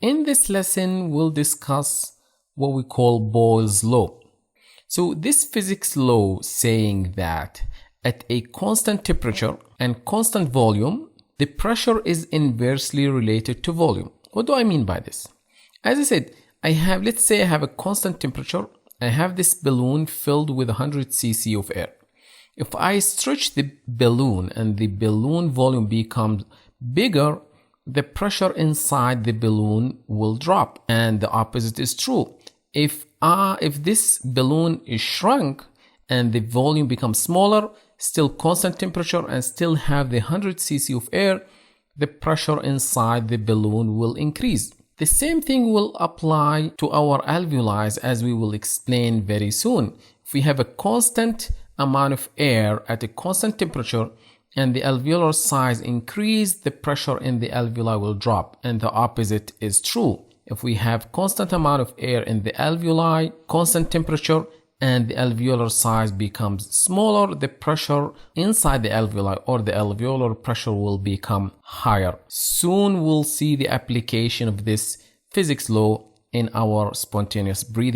In this lesson, we'll discuss what we call Boyle's law. So this physics law saying that at a constant temperature and constant volume, the pressure is inversely related to volume. What do I mean by this? As I said, let's say I have a constant temperature. I have this balloon filled with 100 cc of air. If I stretch the balloon and the balloon volume becomes bigger, the pressure inside the balloon will drop, and the opposite is true. If this balloon is shrunk and the volume becomes smaller, still constant temperature and still have the 100 cc of air, the pressure inside the balloon will increase. The same thing will apply to our alveoli, as we will explain very soon. If we have a constant amount of air at a constant temperature and the alveolar size increase, the pressure in the alveoli will drop, and the opposite is true. If we have constant amount of air in the alveoli, constant temperature, and the alveolar size becomes smaller, the pressure inside the alveoli or the alveolar pressure will become higher. Soon we'll see the application of this physics law in our spontaneous breathing.